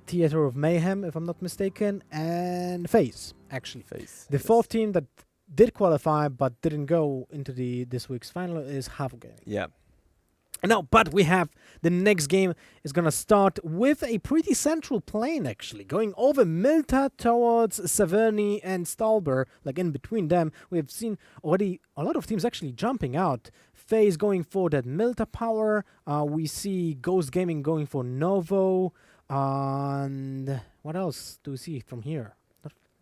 Theater of Mayhem, if I'm not mistaken, and FaZe, actually. Face. The fourth team that did qualify but didn't go into this week's final is Havo Gaming. Yeah. No, but we have the next game is gonna start with a pretty central plane actually, going over Milta towards Severny and Stalber, like in between them. We have seen already a lot of teams actually jumping out. FaZe going for that Milta power. We see Ghost Gaming going for Novo. And what else do we see from here?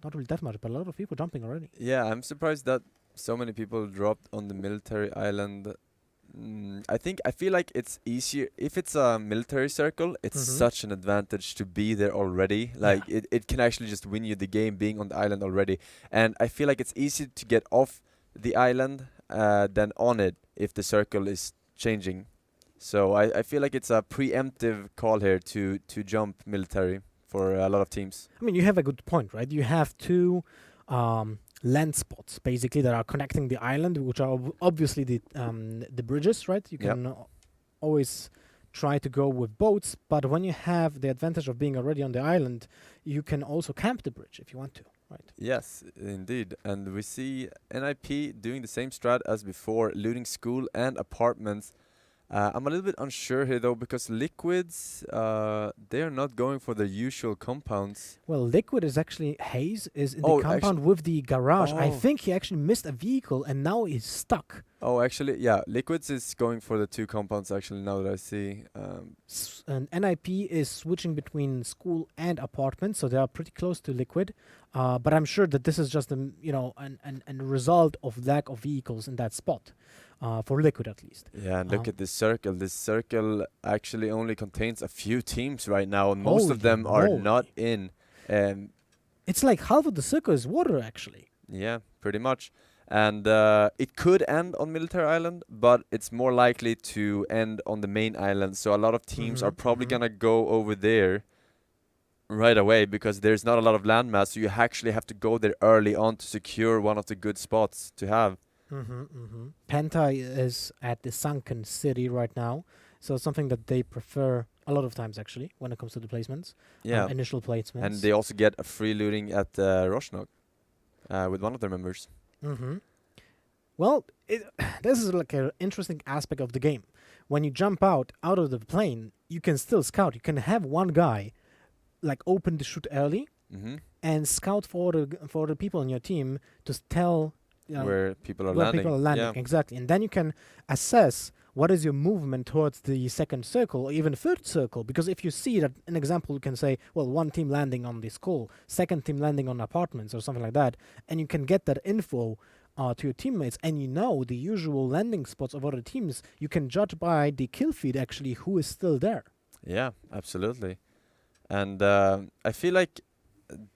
Not really that much, but a lot of people jumping already. Yeah, I'm surprised that so many people dropped on the military island. I feel like it's easier if it's a military circle. It's such an advantage to be there already. Like it can actually just win you the game being on the island already. And I feel like it's easier to get off the island than on it if the circle is changing. So I feel like it's a preemptive call here to jump military for a lot of teams. I mean, you have a good point, right? You have two land spots basically that are connecting the island, which are obviously the bridges, right? You can always try to go with boats, but when you have the advantage of being already on the island, you can also camp the bridge if you want to, right? Yes, indeed. And we see NIP doing the same strat as before, looting school and apartments. I'm a little bit unsure here though, because Liquids, they are not going for the usual compounds. Well, Liquid is actually, Hayes is in the compound with the garage. I think he actually missed a vehicle and now he's stuck. Oh, actually, yeah, Liquids is going for the two compounds actually, now that I see. And NIP is switching between school and apartments, so they are pretty close to Liquid. But I'm sure that this is just a result of lack of vehicles in that spot. For Liquid at least. Yeah, and look at this circle. This circle actually only contains a few teams right now, and most of them are not in. It's like half of the circle is water, actually. Yeah, pretty much. And it could end on Military Island, but it's more likely to end on the main island. So a lot of teams are probably gonna go over there right away because there's not a lot of landmass. So you actually have to go there early on to secure one of the good spots to have. Penta is at the sunken city right now, so something that they prefer a lot of times actually when it comes to the placements. Yeah, initial placements. And they also get a free looting at Roshnok with one of their members. Well, this is like an interesting aspect of the game. When you jump out of the plane, you can still scout. You can have one guy like open the chute early and scout for the people on your team to tell where people are landing. Exactly. And then you can assess what is your movement towards the second circle or even third circle. Because if you see that, an example, you can say, well, one team landing on the school, second team landing on apartments or something like that. And you can get that info to your teammates. And you know the usual landing spots of other teams. You can judge by the kill feed, actually, who is still there. Yeah, absolutely. And I feel like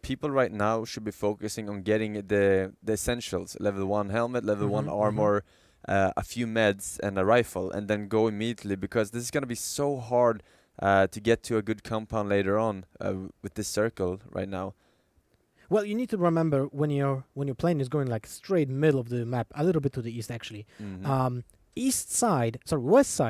people right now should be focusing on getting the essentials: level 1 helmet, level 1 armor, a few meds and a rifle, and then go immediately, because this is going to be so hard to get to a good compound later on with this circle right now. Well, you need to remember when your plane is going like straight middle of the map, a little bit to the east actually. West side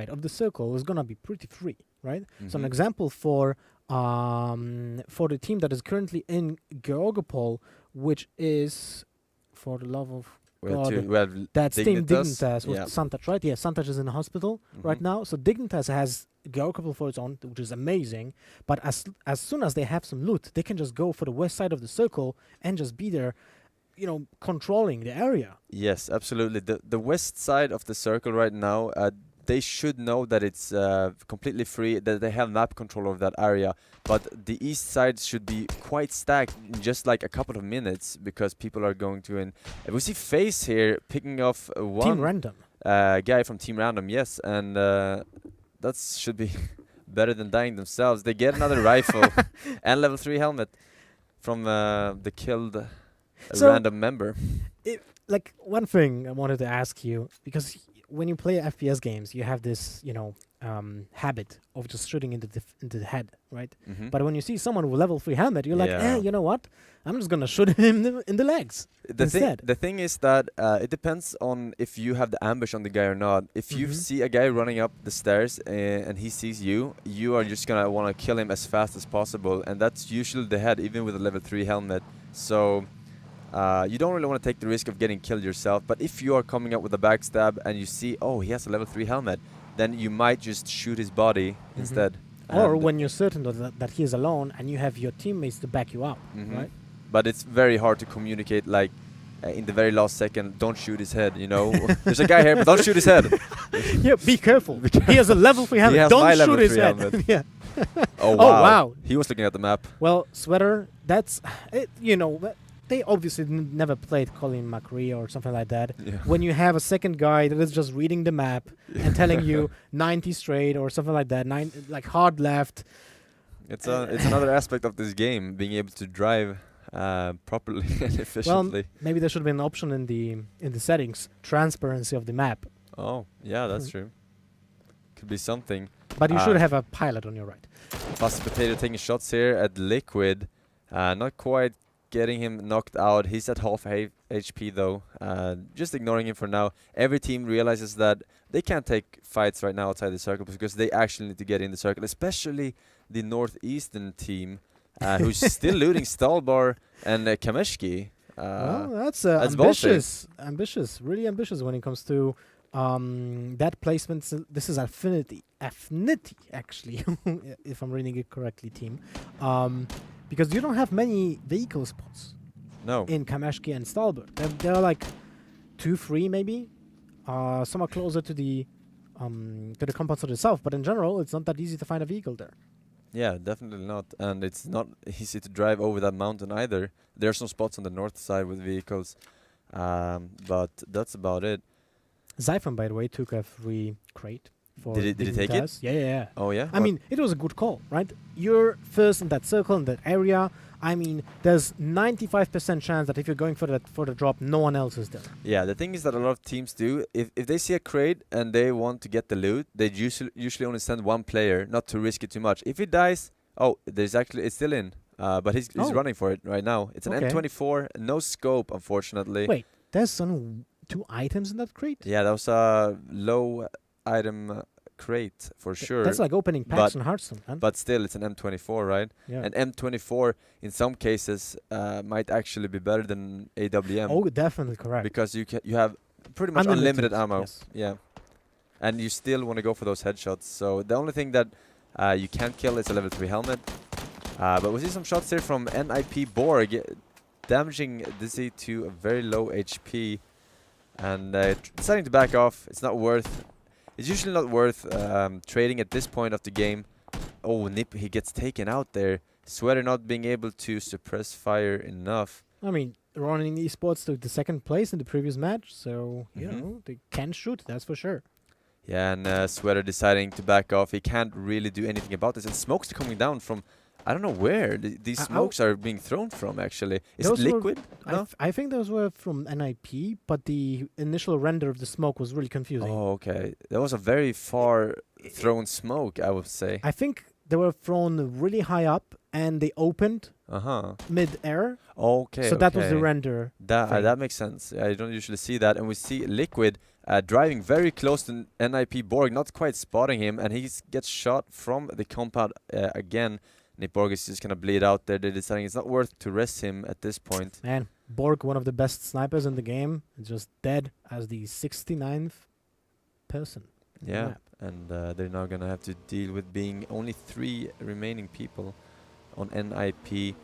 of the circle is gonna be pretty free, right? So an example for the team that is currently in Georgopol, which is, for the love of God, that's Team Dignitas with Santach, right? Yeah, Santach is in the hospital right now. So Dignitas has Georgopol for its own, which is amazing. But as soon as they have some loot, they can just go for the west side of the circle and just be there, controlling the area. Yes, absolutely. The west side of the circle right now, they should know that it's completely free, that they have map control of that area. But the east side should be quite stacked in just like a couple of minutes, because people are going to in. We see FaZe here picking off one Team Random guy from Team Random, yes, and that should be better than dying themselves. They get another rifle and level 3 helmet from the killed random member. Like, one thing I wanted to ask you, because when you play FPS games, you have this, habit of just shooting into the head, right? Mm-hmm. But when you see someone with level 3 helmet, you're like, Yeah. you know what? I'm just gonna shoot him in the legs. Instead. The thing is that it depends on if you have the ambush on the guy or not. If you Mhm. see a guy running up the stairs and he sees you, you are just gonna want to kill him as fast as possible, and that's usually the head, even with a level 3 helmet. So you don't really want to take the risk of getting killed yourself. But if you are coming up with a backstab and you see, oh, he has a level 3 helmet, then you might just shoot his body instead. Or And when you're certain that he is alone and you have your teammates to back you up, Mhm. right? But it's very hard to communicate, like, in the very last second, don't shoot his head, you know? There's a guy here, but don't shoot his head. Yeah, be careful. He has a level 3 helmet. has my Don't level shoot his 3 head. helmet. Yeah. Oh, Oh, wow. wow. He was looking at the map. Well, Sweater, that's it, they obviously never played Colin McRae or something like that. Yeah. When you have a second guy that is just reading the map and telling you 90 straight or something like that, like hard left. It's another aspect of this game, being able to drive properly and efficiently. Maybe there should be an option in the settings, transparency of the map. Oh, yeah, that's true. Could be something. But you should have a pilot on your right. Fast Potato taking shots here at Liquid. Not quite getting him knocked out. He's at half HP though. Just ignoring him for now. Every team realizes that they can't take fights right now outside the circle because they actually need to get in the circle, especially the northeastern team, who's still looting Stalbar and Kameshki. Well, that's ballsy. ambitious, really ambitious when it comes to that placement. This is affinity actually, if I'm reading it correctly, team. Because you don't have many vehicle spots No. in Kameshki and Stalberg. There are like 2, 3 maybe. Some are closer to the compounds to the south, but in general, it's not that easy to find a vehicle there. Yeah, definitely not. And it's not easy to drive over that mountain either. There are some spots on the north side with vehicles, but that's about it. Zyphon, by the way, took a free crate. Did he take it? Yeah. Oh, yeah? I mean, it was a good call, right? You're first in that circle, in that area. I mean, there's 95% chance that if you're going for the drop, no one else is there. Yeah, the thing is that a lot of teams do, if they see a crate and they want to get the loot, they usually only send one player, not to risk it too much. If he dies, it's still in. But he's running for it right now. It's an M24, no scope, unfortunately. Wait, there's only 2 items in that crate? Yeah, that was a low item crate for sure. That's like opening packs in Hearthstone, man. But still, it's an M24, right? Yeah. And M24, in some cases, might actually be better than AWM. Oh, definitely correct. Because you have pretty much unlimited ammo. Yes. Yeah. And you still want to go for those headshots. So the only thing that you can't kill is a level 3 helmet. But we see some shots here from NIP Borg, damaging Dizzy to a very low HP. And deciding to back off. It's usually not worth trading at this point of the game. Oh, Nip, he gets taken out there. Sweater not being able to suppress fire enough. I mean, Ronin Esports took the 2nd place in the previous match, so, you know, they can shoot, that's for sure. Yeah, and Sweater deciding to back off. He can't really do anything about this. And smokes are coming down from, I don't know where these smokes are being thrown from, actually. Is it liquid? No? I think those were from NIP, but the initial render of the smoke was really confusing. Oh, okay. That was a very far thrown smoke, I would say. I think they were thrown really high up, and they opened mid-air. Okay, so that was the render. That makes sense. I don't usually see that. And we see Liquid driving very close to NIP Borg, not quite spotting him, and he gets shot from the compound again. Nip Borg is just going to bleed out there. They're deciding it's not worth to rest him at this point. Man, Borg, one of the best snipers in the game, is just dead as the 69th person. Yeah, and they're now going to have to deal with being only 3 remaining people on NIP.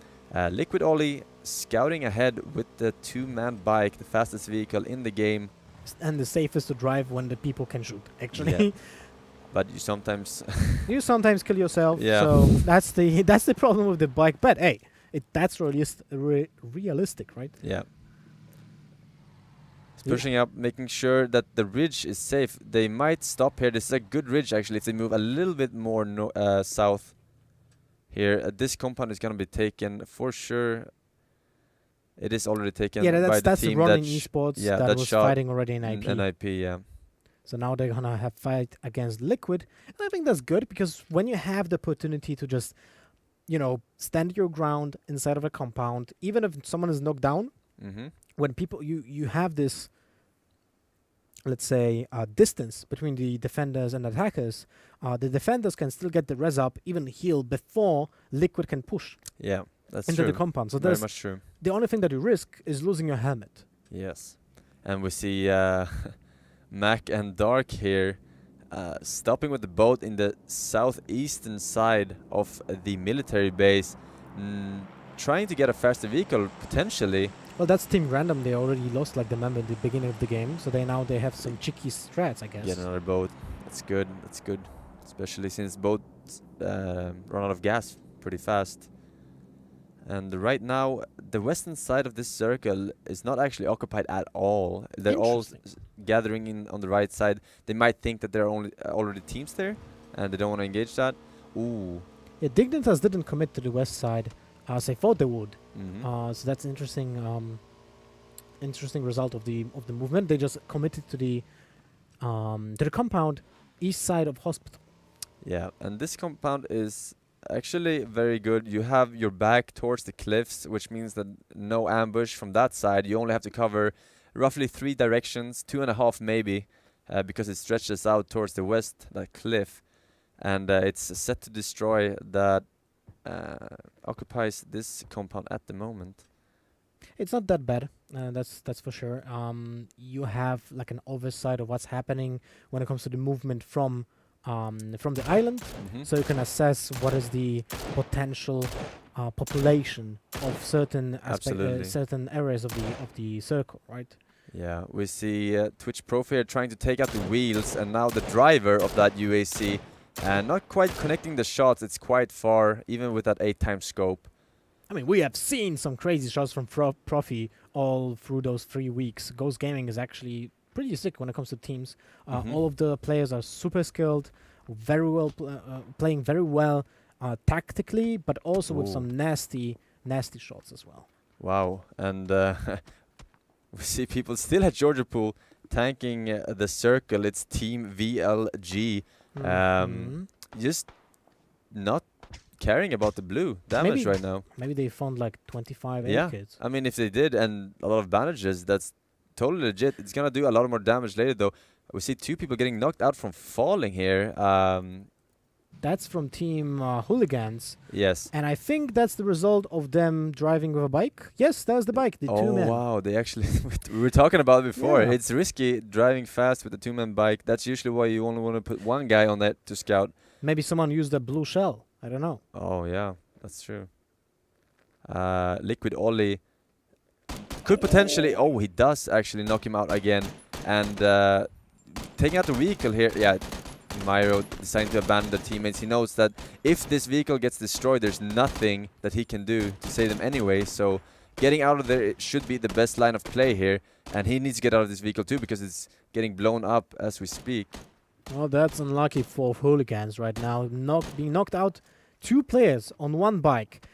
Liquid Ollie scouting ahead with the 2-man bike, the fastest vehicle in the game. And the safest to drive when the people can shoot, actually. Yeah. But you sometimes kill yourself. Yeah. So that's the problem with the bike. But hey, that's realistic, right? Yeah. It's pushing up, making sure that the ridge is safe. They might stop here. This is a good ridge, actually, if they move a little bit more south here. This compound is going to be taken for sure. It is already taken by the that's team the Ronin Esports that was shot fighting already in IP. NIP, yeah. So now they're gonna have fight against Liquid, and I think that's good because when you have the opportunity to just, stand your ground inside of a compound, even if someone is knocked down, Mm-hmm. when people you have this, let's say, distance between the defenders and attackers, the defenders can still get the res up, even heal before Liquid can push Yeah, that's into true. the compound. So Very there's much true. the only thing that you risk is losing your helmet. Yes. And we see Mac and Dark here stopping with the boat in the southeastern side of the military base, trying to get a faster vehicle, potentially. Well, that's Team Random. They already lost like the member in the beginning of the game, so they have some cheeky strats, I guess. Get another boat. That's good. That's good. Especially since boats run out of gas pretty fast. And right now, the western side of this circle is not actually occupied at all. They're all gathering in on the right side. They might think that there are already teams there, and they don't want to engage that. Ooh. Yeah, Dignitas didn't commit to the west side as I thought they would. Mm-hmm. So that's an interesting result of the movement. They just committed to the compound east side of hospital. Yeah, and this compound is actually very good. You have your back towards the cliffs, which means that no ambush from that side. You only have to cover roughly 3 directions, 2.5 maybe, because it stretches out towards the west, that cliff. And it's set to destroy that occupies this compound at the moment. It's not that bad. That's for sure. You have like an oversight of what's happening when it comes to the movement from the island, Mm-hmm. so you can assess what is the potential population of certain certain areas of the circle, right? Yeah, we see Twitch Profile trying to take out the wheels, and now the driver of that UAC, and not quite connecting the shots. It's quite far, even with that 8x scope. I mean, we have seen some crazy shots from Profi all through those 3 weeks. Ghost Gaming is actually pretty sick when it comes to teams. All of the players are super skilled, very well playing very well tactically, but also with some nasty shots as well. Wow, and we see people still at Georgia Pool tanking the circle. It's Team VLG, just not caring about the blue damage right now. Maybe they found like 25 Yeah, kids. I mean, if they did, and a lot of bandages, that's totally legit. It's gonna do a lot more damage later, though. We see 2 people getting knocked out from falling here. That's from Team Hooligans. Yes. And I think that's the result of them driving with a bike. Yes, that was the bike, the 2 men. Oh, wow. They actually... we were talking about it before. Yeah. It's risky driving fast with a 2-man bike. That's usually why you only want to put 1 guy on that to scout. Maybe someone used a blue shell. I don't know. Oh, yeah. That's true. Liquid Ollie could potentially... Oh, he does actually knock him out again. And taking out the vehicle here... Yeah, Myro deciding to abandon the teammates. He knows that if this vehicle gets destroyed, there's nothing that he can do to save them anyway. So getting out of there, it should be the best line of play here. And he needs to get out of this vehicle too, because it's getting blown up as we speak. Well, that's unlucky for Hooligans right now. Being knocked out 2 players on 1 bike.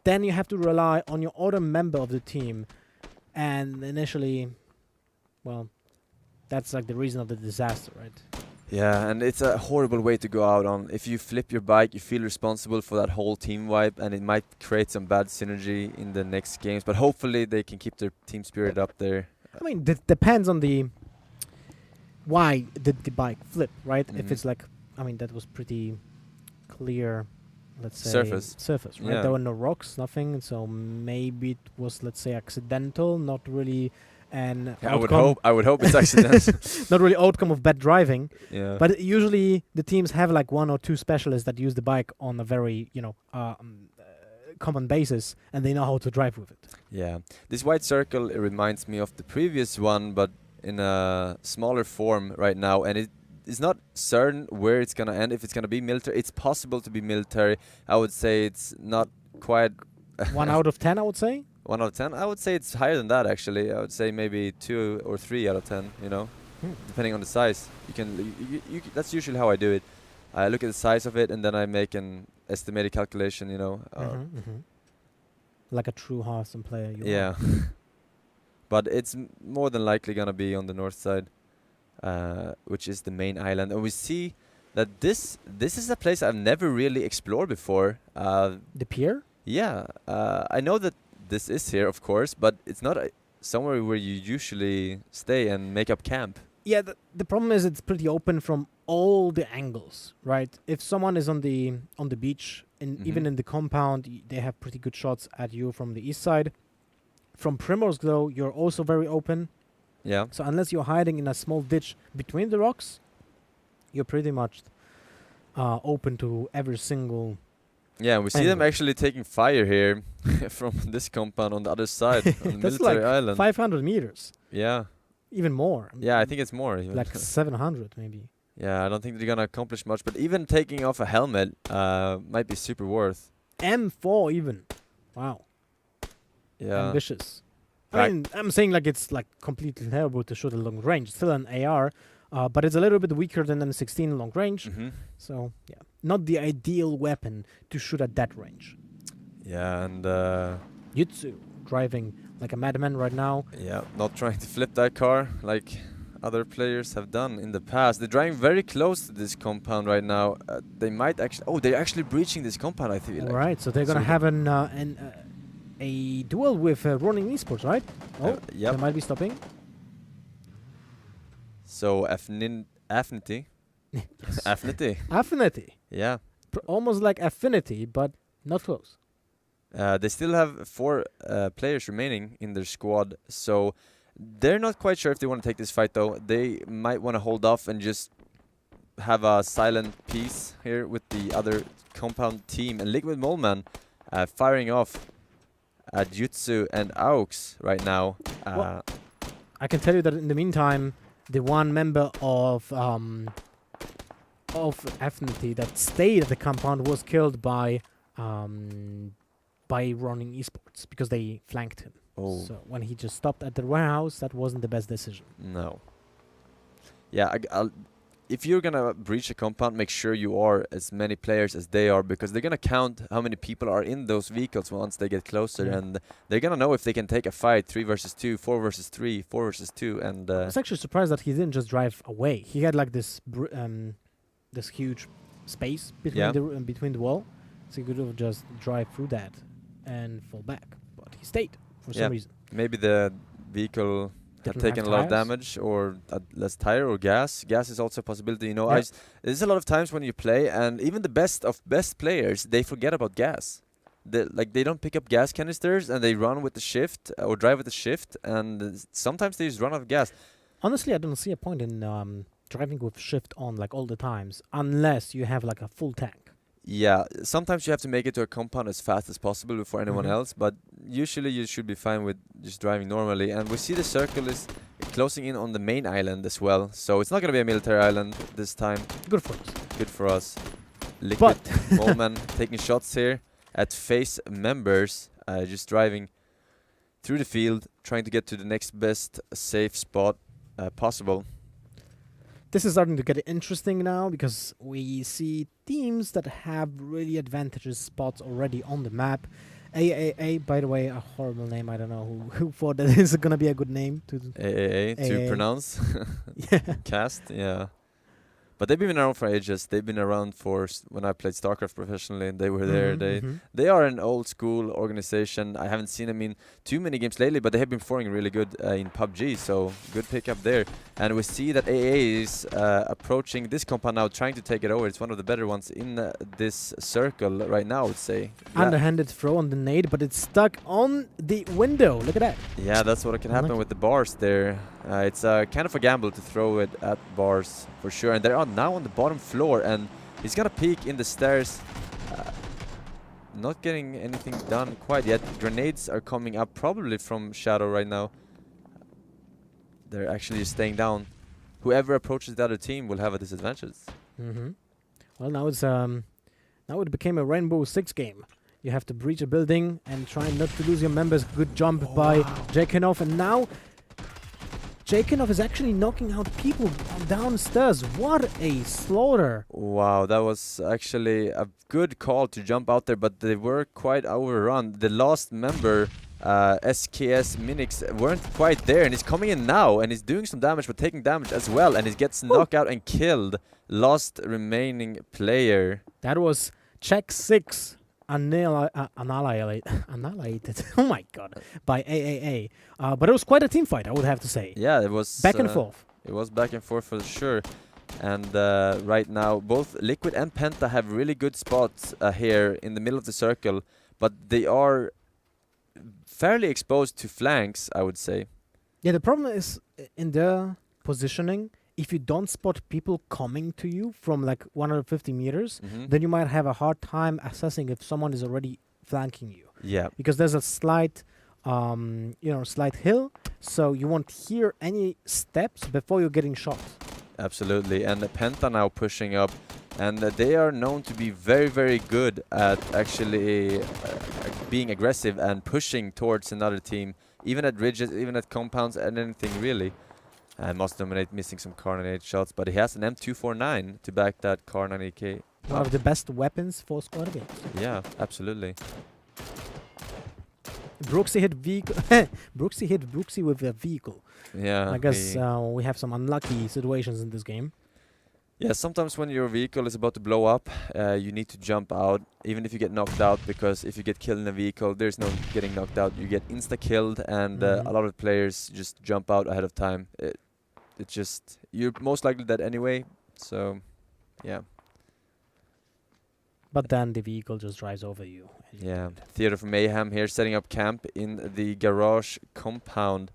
Then you have to rely on your other member of the team. And initially, well, that's like the reason of the disaster, right? Yeah, and it's a horrible way to go out on. If you flip your bike, you feel responsible for that whole team wipe, and it might create some bad synergy in the next games. But hopefully they can keep their team spirit up there. I mean, it depends on why did the bike flip, right? If it's like, I mean, that was pretty clear, let's say. Surface, right? Yeah. There were no rocks, nothing. So maybe it was, let's say, accidental, not really an outcome. I would hope it's accidental. Not really outcome of bad driving. Yeah. But usually the teams have like 1 or 2 specialists that use the bike on a very, common basis, and they know how to drive with it. Yeah. This white circle, it reminds me of the previous one, but in a smaller form right now, and it is not certain where it's gonna end. If it's gonna be military, it's possible to be military. I would say it's not quite 1 out of 10, I would say. 1 out of 10. I would say it's higher than that actually. I would say maybe 2 or 3 out of 10. Depending on the size. That's usually how I do it. I look at the size of it, and then I make an estimated calculation. Like a true Hearthstone player. Yeah. But it's more than likely gonna be on the north side. which is the main island. And we see that this is a place I've never really explored before. The pier? Yeah, I know that this is here, of course, but it's not somewhere where you usually stay and make up camp. Yeah, the problem is it's pretty open from all the angles, right? If someone is on the beach, and even in the compound, they have pretty good shots at you from the east side. From Primorsk, though, you're also very open. Yeah. So unless you're hiding in a small ditch between the rocks, you're pretty much open to every single. Yeah, we see them angle. actually taking fire here from this compound on the other side, on the That's military like island. 500 meters, Yeah. even more. Yeah, I think it's more even. Like 700 maybe. Yeah, I don't think they're gonna accomplish much, but even taking off a helmet might be super worth. M4 even. Wow. Yeah. Ambitious. I Right. mean, I'm saying like it's like completely terrible to shoot at long range. Still an AR, but it's a little bit weaker than M16 long range. So yeah, not the ideal weapon to shoot at that range. Yeah, and Jutsu driving like a madman right now. yeah, not trying to flip that car like other players have done in the past. They're driving very close to this compound right now. They might actually. Oh, they're actually breaching this compound. I feel like. Right, so they're gonna have a duel with Running Esports, right? Oh, yep. they might be stopping. So Affinity. Affinity. Affinity, Yeah. almost like Affinity, but not close. They still have 4 players remaining in their squad, so they're not quite sure if they want to take this fight, though. They might want to hold off and just have a silent peace here with the other compound team. And Liquid Moleman firing off at Jutsu and Aux right now. Well, I can tell you that in the meantime, the one member of Affinity that stayed at the compound was killed by Running Esports because they flanked him. Oh. So when he just stopped at the warehouse, that wasn't the best decision. No. Yeah, if you're gonna breach a compound, make sure you are as many players as they are, because they're gonna count how many people are in those vehicles once they get closer, and they're gonna know if they can take a fight 3 versus 2, 4 versus 3, 4 versus 2, and I was actually surprised that he didn't just drive away. He had like this this huge space between the wall, so he could have just drive through that and fall back, but he stayed for some reason. maybe the vehicle had taken a lot of damage, or less tire or gas. Gas is also a possibility. You know, there's a lot of times when you play, and even the best of best players, they forget about gas. They don't pick up gas canisters, and they run with the shift or drive with the shift, and sometimes they just run out of gas. Honestly, I don't see a point in driving with shift on like all the times, unless you have like a full tank. Yeah, sometimes you have to make it to a compound as fast as possible before anyone else, but usually you should be fine with just driving normally. And we see the circle is closing in on the main island as well, so it's not going to be a military island this time. Good for us. Good for us. Liquid Moleman taking shots here at face members, just driving through the field, trying to get to the next best safe spot possible. This is starting to get interesting now, because we see teams that have really advantageous spots already on the map. AAA, by the way, a horrible name. I don't know who thought that is going to be a good name to AAA to pronounce. Yeah. Cast, yeah. But they've been around for ages. They've been around for when I played StarCraft professionally, and they were there. They are an old school organization. I haven't seen them in too many games lately, but they have been performing really good in PUBG, so good pickup there. And we see that AA is approaching this compound now, trying to take it over. It's one of the better ones in this circle right now, I would say. Underhanded throw on the nade, but it's stuck on the window. Look at that. Yeah, that's what can happen with the bars there. It's kind of a gamble to throw it at bars for sure. And they're now on the bottom floor, and he's gonna peek in the stairs. Not getting anything done quite yet. Grenades are coming up probably from Shadow right now. They're actually staying down. Whoever approaches the other team will have a disadvantage. Well, now it's now it became a Rainbow Six game. You have to breach a building and try not to lose your members. Good jump by Jekinov, and now Jekinov is actually knocking out people downstairs. What a slaughter. Wow, that was actually a good call to jump out there, but they were quite overrun. The last member SKS Minix weren't quite there, and he's coming in now, and he's doing some damage, but taking damage as well, and he gets knocked out and killed. Last remaining player. That was check 6 annihilated. Oh my god, by AAA. But it was quite a team fight, I would have to say. Yeah, it was Back and forth. It was back and forth for sure. And right now, both Liquid and Penta have really good spots here in the middle of the circle, but they are fairly exposed to flanks, I would say. Yeah, the problem is in their positioning. If you don't spot people coming to you from like 150 meters, then you might have a hard time assessing if someone is already flanking you. Yeah. Because there's a slight, slight hill, so you won't hear any steps before you're getting shot. Absolutely, and Penta now pushing up, and they are known to be very, very good at actually being aggressive and pushing towards another team, even at ridges, even at compounds, and anything really. Must dominate, missing some Kar 98 shots, but he has an M249 to back that Kar 98K. One of the best weapons for squad games. Yeah, absolutely. Brooksy hit vehicle. Brooksy hit Brooksy with a vehicle. Yeah. I guess we have some unlucky situations in this game. Yeah, sometimes when your vehicle is about to blow up, you need to jump out, even if you get knocked out, because if you get killed in a vehicle, there's no getting knocked out. You get insta-killed, and a lot of players just jump out ahead of time. It's just, you're most likely dead anyway, so, yeah. But then the vehicle just drives over you. Yeah, Theater of Mayhem here, setting up camp in the garage compound.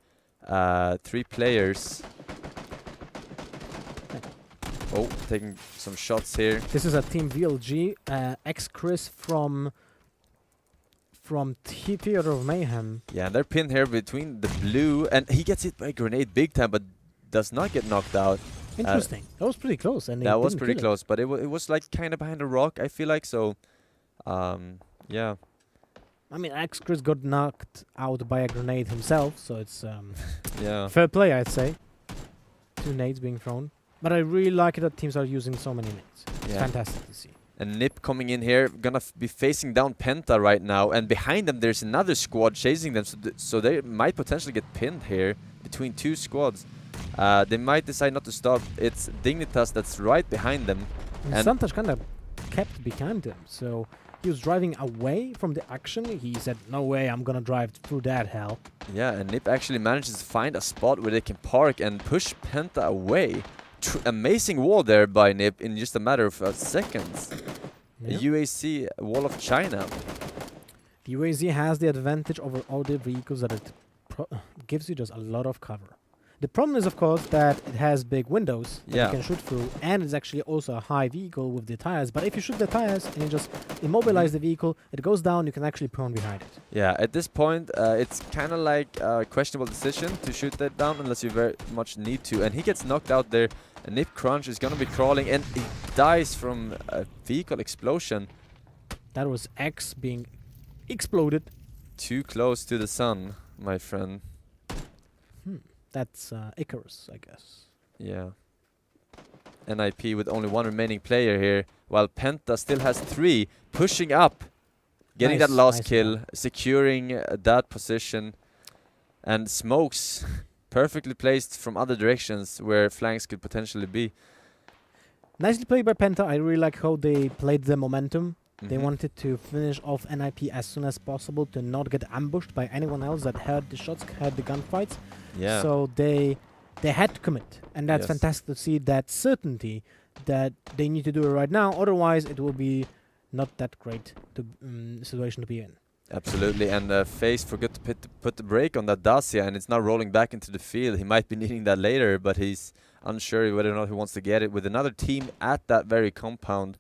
3 players. Oh, taking some shots here. This is a Team VLG, ex-Chris from Theater of Mayhem. Yeah, and they're pinned here between the blue, and he gets hit by a grenade big time, but does not get knocked out. Interesting. That was pretty close. And that was pretty close, but it was like kind of behind a rock, I feel like, so, yeah. I mean, ex-Chris got knocked out by a grenade himself, so it's yeah. fair play, I'd say. 2 nades being thrown. But I really like it that teams are using so many nades. It's fantastic to see. And Nip coming in here, gonna be facing down Penta right now, and behind them there's another squad chasing them, so they might potentially get pinned here between 2 squads. They might decide not to stop. It's Dignitas that's right behind them. And Santash kind of kept behind him, so he was driving away from the action. He said, no way, I'm gonna drive through that hell. Yeah, and Nip actually manages to find a spot where they can park and push Penta away. Amazing wall there by Nip in just a matter of seconds. A UAC wall of China. The UAZ has the advantage over all the vehicles that it gives you just a lot of cover. The problem is, of course, that it has big windows that you can shoot through, and it's actually also a high vehicle with the tires. But if you shoot the tires and you just immobilize the vehicle, it goes down, you can actually prone behind it. Yeah, at this point, it's kind of like a questionable decision to shoot that down unless you very much need to. And he gets knocked out there. And Nip Crunch is going to be crawling, and he dies from a vehicle explosion. That was X being exploded. Too close to the sun, my friend. That's Icarus, I guess. Yeah. NIP with only 1 remaining player here, while Penta still has 3, pushing up, getting that last kill, securing that position, and smokes perfectly placed from other directions where flanks could potentially be. Nicely played by Penta. I really like how they played the momentum. They wanted to finish off NIP as soon as possible to not get ambushed by anyone else that heard the shots, heard the gunfights. Yeah. So they had to commit, and that's fantastic to see that certainty that they need to do it right now. Otherwise, it will be not that great situation to be in. Absolutely, and FaZe forgot to put the brake on that Dacia, and it's now rolling back into the field. He might be needing that later, but he's unsure whether or not he wants to get it with another team at that very compound.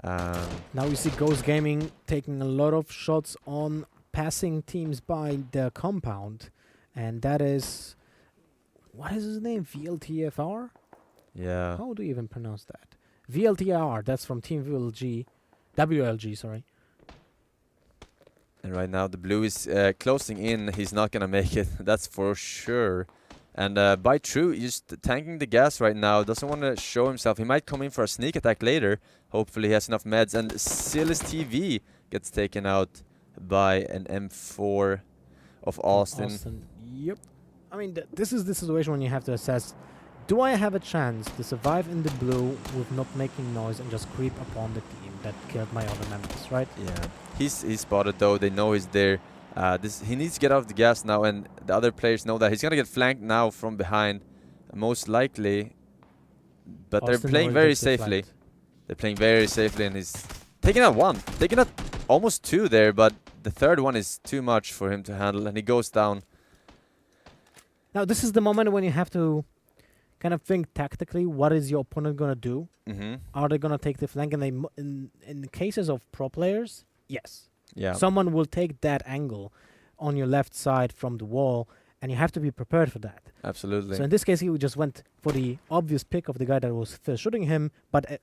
Now we see Ghost Gaming taking a lot of shots on passing teams by the compound, and that is, what is his name? VLTFR? Yeah. How do you even pronounce that? VLTR, that's from Team VLG. WLG, sorry. And right now the blue is closing in. He's not gonna make it, that's for sure. And by True, just tanking the gas right now. Doesn't want to show himself. He might come in for a sneak attack later. Hopefully he has enough meds. And Silas TV gets taken out by an M4. of Austin. Yep. I mean, this is the situation when you have to assess, do I have a chance to survive in the blue with not making noise and just creep upon the team that killed my other members, right? Yeah, he's spotted though. They know he's there. He needs to get off the gas now, and the other players know that he's gonna get flanked now from behind, most likely. But they're Austin playing already very gets safely. deflanked. They're playing very safely, and he's taking out one, taking out almost two there. But the third one is too much for him to handle, and he goes down. Now, this is the moment when you have to kind of think tactically, what is your opponent going to do? Mm-hmm. Are they going to take the flank? And they, in cases of pro players, yes. Yeah. Someone will take that angle on your left side from the wall, and you have to be prepared for that. Absolutely. So in this case, he just went for the obvious pick of the guy that was first shooting him, but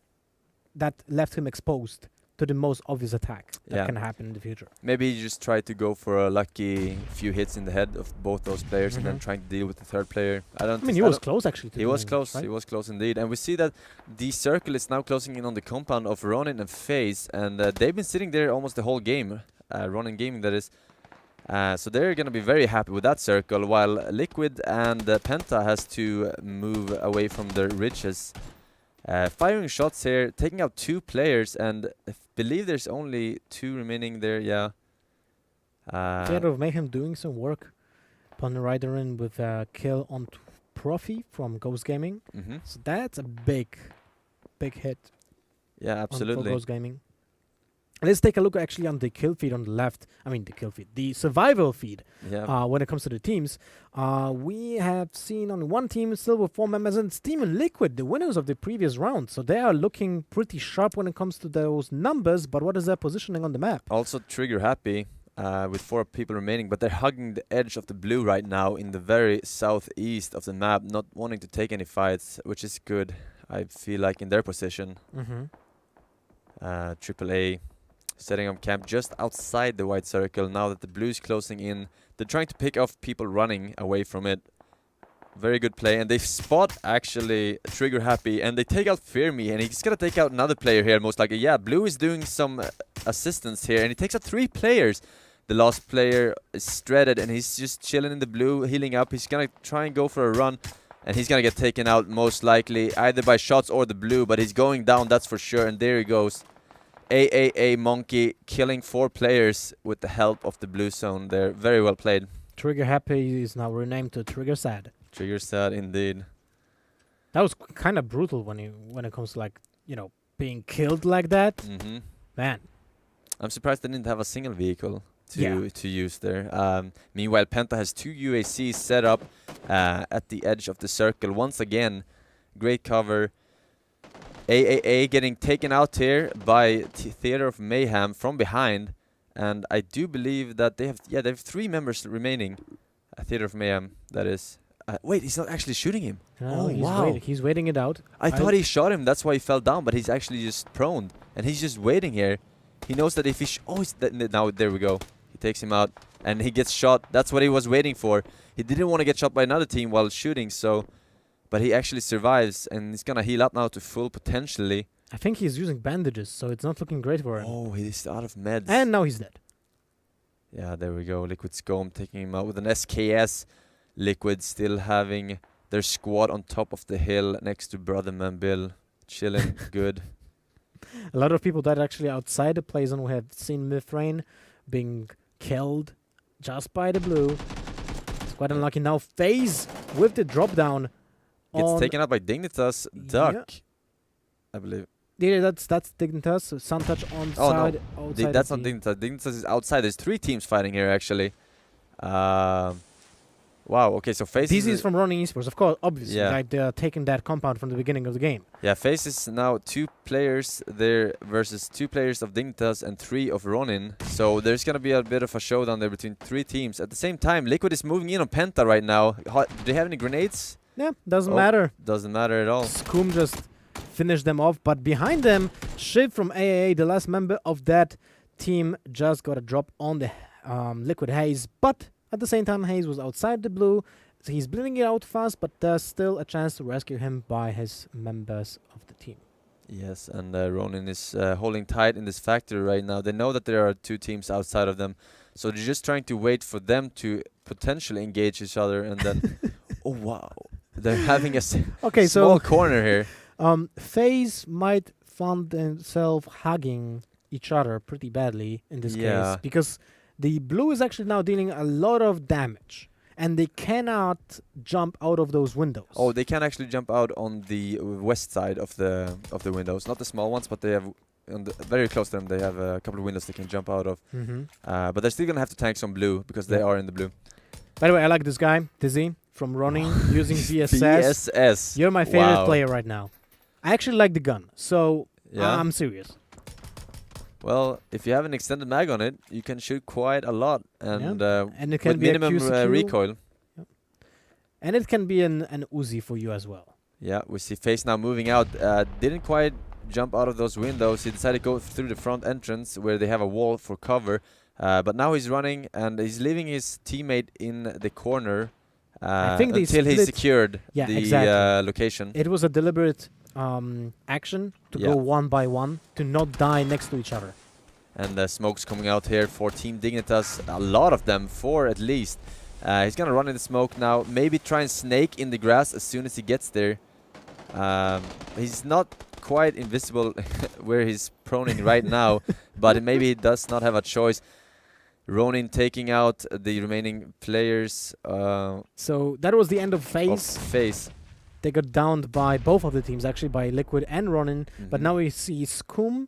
that left him exposed to the most obvious attack that can happen in the future. Maybe he just tried to go for a lucky few hits in the head of both those players and then trying to deal with the third player. I mean, he was close actually. He was close. Right? He was close indeed. And we see that the circle is now closing in on the compound of Ronin and FaZe, and they've been sitting there almost the whole game. Ronin Gaming, that is. So they're going to be very happy with that circle, while Liquid and Penta has to move away from their ridges. Firing shots here, taking out two players, and I believe there's only two remaining there, yeah. Theater of Mayhem doing some work. Pun Rider in with a kill on Profi from Ghost Gaming. So that's a big hit. Yeah, absolutely. For Ghost Gaming. Let's take a look actually on the kill feed on the left. I mean, the kill feed, the survival feed. Yeah. When it comes to the teams, we have seen on one team still with 4 members, and it's Team Liquid, the winners of the previous round. So they are looking pretty sharp when it comes to those numbers. But what is their positioning on the map? Also trigger happy with 4 people remaining, but they're hugging the edge of the blue right now in the very southeast of the map, not wanting to take any fights, which is good. I feel like in their position. AAA. Setting up camp just outside the white circle. Now that the blue is closing in, they're trying to pick off people running away from it. Very good play, and they spot actually Trigger Happy, and they take out Fear Me, and he's gonna take out another player here most likely. Yeah, blue is doing some assistance here, and he takes out 3 players. The last player is Shredded, and he's just chilling in the blue, healing up. He's gonna try and go for a run, and he's gonna get taken out most likely either by shots or the blue, but he's going down, that's for sure, and there he goes. AAA Monkey killing 4 players with the help of the blue zone there. Very well played. Trigger Happy is now renamed to Trigger Sad. Trigger Sad indeed. That was kind of brutal when it comes to, like, you know, being killed like that. Man. I'm surprised they didn't have a single vehicle to use there. Meanwhile, Penta has 2 UACs set up at the edge of the circle. Once again, great cover. AAA getting taken out here by Theater of Mayhem from behind, and I do believe that they have 3 members remaining. Theater of Mayhem, that is. Wait, he's not actually shooting him. No, he's waiting it out. I thought he shot him, that's why he fell down, but he's actually just prone, and he's just waiting here. He knows that if he now there we go. He takes him out, and he gets shot. That's what he was waiting for. He didn't want to get shot by another team while shooting, so. But he actually survives, and he's gonna heal up now to full potentially. I think he's using bandages, so it's not looking great for him. Oh, he's out of meds. And now he's dead. Yeah, there we go. Liquid Scum taking him out with an SKS. Liquid still having their squad on top of the hill next to Brother Man Bill. Chilling, good. A lot of people that actually outside the play zone have seen Mithrain being killed just by the blue. It's quite unlucky. Now FaZe with the drop down. Gets taken out by Dignitas Duck, I believe. Yeah, that's Dignitas. So Suntouch on side. No. That's not Dignitas. Dignitas is outside. There's 3 teams fighting here, actually. Wow, okay, so FaZe This is from Ronin Esports, of course, obviously. Yeah. Like, they're taking that compound from the beginning of the game. Yeah, FaZe is now 2 players there versus 2 players of Dignitas and 3 of Ronin. So there's going to be a bit of a showdown there between 3 teams. At the same time, Liquid is moving in on Penta right now. Do they have any grenades? Yeah, doesn't matter. Doesn't matter at all. Scum just finished them off, but behind them, Shiv from AAA, the last member of that team, just got a drop on the Liquid Haze. But at the same time, Haze was outside the blue, so he's bleeding it out fast, but there's still a chance to rescue him by his members of the team. Yes, and Ronin is holding tight in this factory right now. They know that there are 2 teams outside of them. So they're just trying to wait for them to potentially engage each other, and then, oh wow, they're having a Okay, small so corner here. FaZe might find themselves hugging each other pretty badly in this Yeah. case, because the blue is actually now dealing a lot of damage, and they cannot jump out of those windows. Oh, they can actually jump out on the west side of the windows, not the small ones, but they have very close to them. They have a couple of windows they can jump out of. But they're still gonna have to tank some blue because they are in the blue. By the way, I like this guy, Dizzy, from running using VSS. VSS. You're my favorite Wow. player right now. I actually like the gun, so Yeah. I'm serious. Well, if you have an extended mag on it, you can shoot quite a lot, and And it can with be a minimum QCQ, recoil. and it can be an Uzi for you as well. Yeah, we see FaZe now moving out. Didn't quite jump out of those windows. He decided to go through the front entrance where they have a wall for cover. But now he's running and he's leaving his teammate in the corner I think they until he split- secured Yeah, the exactly. location. It was a deliberate action to Yeah. go one by one, to not die next to each other. And the smoke's coming out here for Team Dignitas. A lot of them, 4 at least. He's gonna run in the smoke now. Maybe try and snake in the grass as soon as he gets there. He's not quite invisible where he's proning right now, but maybe he does not have a choice. Ronin taking out the remaining players So that was the end of of phase. FaZe. They got downed by both of the teams, actually, by Liquid and Ronin. But Mhm. now we see Scum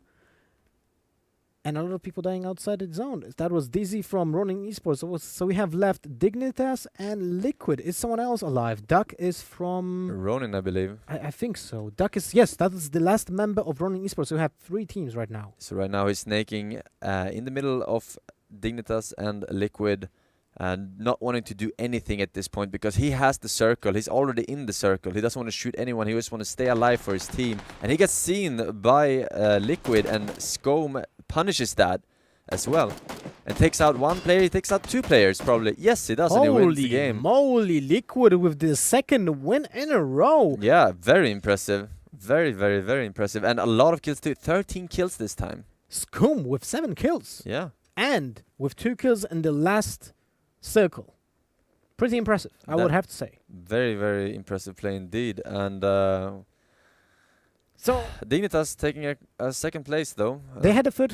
and a lot of people dying outside the zone. That was Dizzy from Ronin Esports. So we have left Dignitas and Liquid. Is someone else alive? Duck is from... Ronin, I believe. I think so. Duck is... Yes, that is the last member of Ronin Esports. So we have 3 teams right now. So right now he's snaking in the middle of Dignitas and Liquid, and not wanting to do anything at this point because he has the circle. He's already in the circle. He doesn't want to shoot anyone. He just want to stay alive for his team. And he gets seen by Liquid, and Scome punishes that as well. And takes out 1 player. He takes out 2 players probably. Yes, he does, and he wins the Holy game. moly, Liquid with the 2nd win in a row. Yeah, very impressive. Very, very, very impressive. And a lot of kills too. 13 kills this time. Scum with 7 kills. Yeah. And with 2 kills in the last circle. Pretty impressive, I would That- have to say. Very, very impressive play indeed. And So Dignitas taking a 2nd place though. they had a third